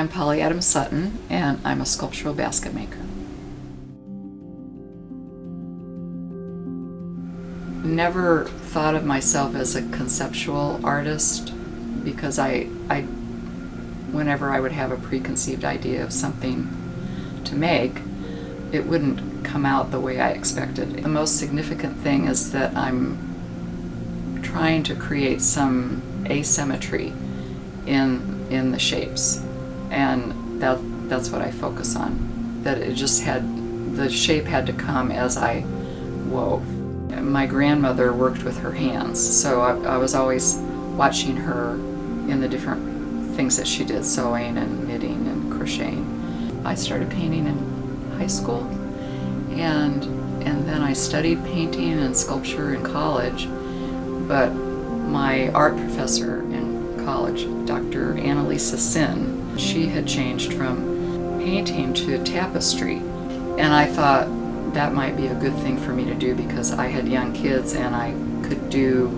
I'm Adams Sutton, and I'm a sculptural basket maker. Never thought of myself as a conceptual artist because whenever I would have a preconceived idea of something to make, it wouldn't come out the way I expected. The most significant thing is that I'm trying to create some asymmetry in the shapes, and that's what I focus on. That the shape had to come as I wove. My grandmother worked with her hands, so I was always watching her in the different things that she did, sewing and knitting and crocheting. I started painting in high school, and then I studied painting and sculpture in college, but my art professor in college, Dr. Annalisa Sin, she had changed from painting to tapestry, and I thought that might be a good thing for me to do because I had young kids and I could do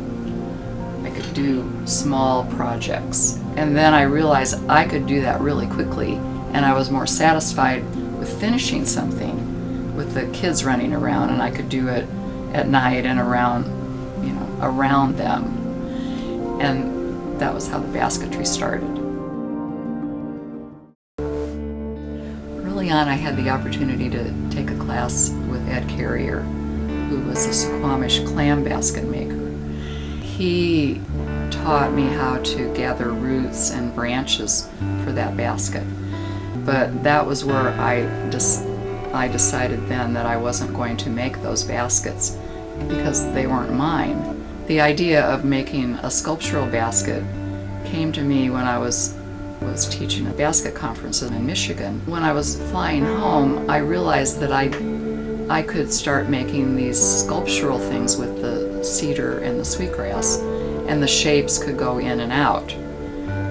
small projects. And then I realized I could do that really quickly, and I was more satisfied with finishing something with the kids running around, and I could do it at night and around them. And that was how the basketry started. Early on, I had the opportunity to take a class with Ed Carrier, who was a Suquamish clam basket maker. He taught me how to gather roots and branches for that basket. But that was where I decided then that I wasn't going to make those baskets because they weren't mine. The idea of making a sculptural basket came to me when I was teaching at basket conferences in Michigan. When I was flying home, I realized that I could start making these sculptural things with the cedar and the sweetgrass, and the shapes could go in and out.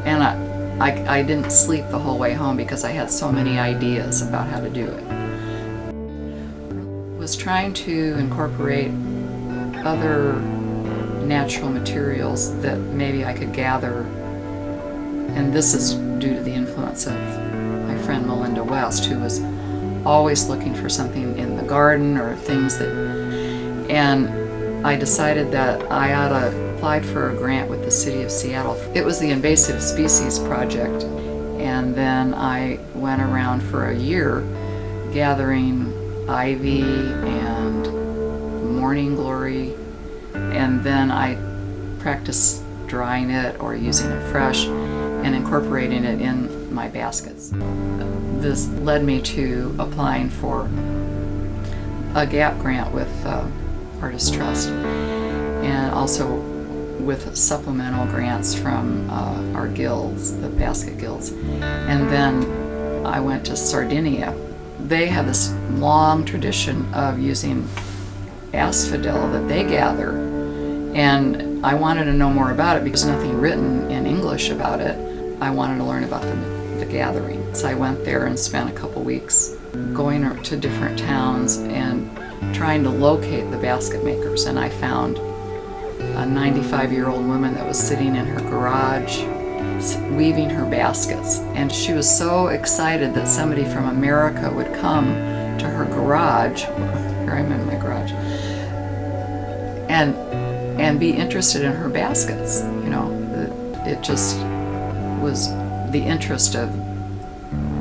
And I didn't sleep the whole way home because I had so many ideas about how to do it. I was trying to incorporate other natural materials that maybe I could gather, and this is due to the influence of my friend Melinda West, who was always looking for something in the garden or things and I decided that I ought to apply for a grant with the City of Seattle. It was the Invasive Species Project, and then I went around for a year gathering ivy and morning glory, and then I practiced drying it or using it fresh and incorporating it in my baskets. This led me to applying for a GAP grant with Artist Trust, and also with supplemental grants from our guilds, the basket guilds. And then I went to Sardinia. They have this long tradition of using asphodel that they gather, and I wanted to know more about it because there's nothing written in English about it. I wanted to learn about the gathering. So I went there and spent a couple weeks going to different towns and trying to locate the basket makers, and I found a 95-year-old woman that was sitting in her garage weaving her baskets, and she was so excited that somebody from America would come to her garage, here I'm in my garage, and be interested in her baskets. It just was the interest of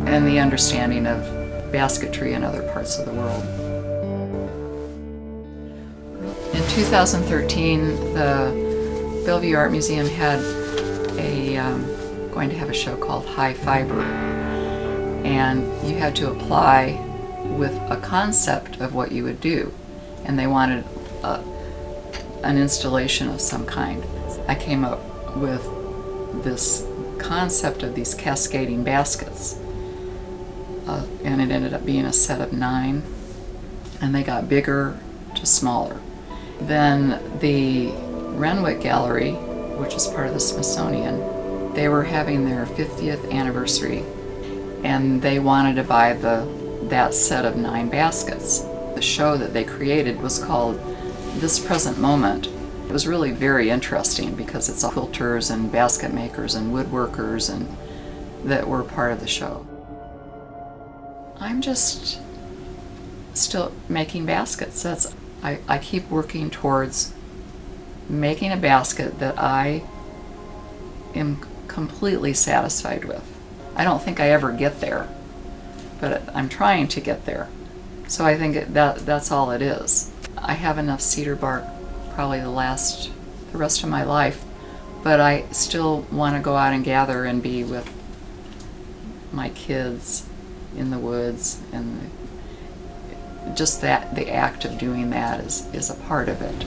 and the understanding of basketry in other parts of the world. In 2013, the Bellevue Art Museum had going to have a show called High Fiber, and you had to apply with a concept of what you would do, and they wanted an installation of some kind. I came up with this concept of these cascading baskets, and it ended up being a set of 9, and they got bigger to smaller. Then the Renwick Gallery, which is part of the Smithsonian, they were having their 50th anniversary, and they wanted to buy that set of 9 baskets. The show that they created was called This Present Moment. It was really very interesting because it's all quilters and basket makers and woodworkers and that were part of the show. I'm just still making baskets. I keep working towards making a basket that I am completely satisfied with. I don't think I ever get there, but I'm trying to get there. So I think that's all it is. I have enough cedar bark probably the rest of my life, but I still want to go out and gather and be with my kids in the woods, and just that the act of doing that is a part of it.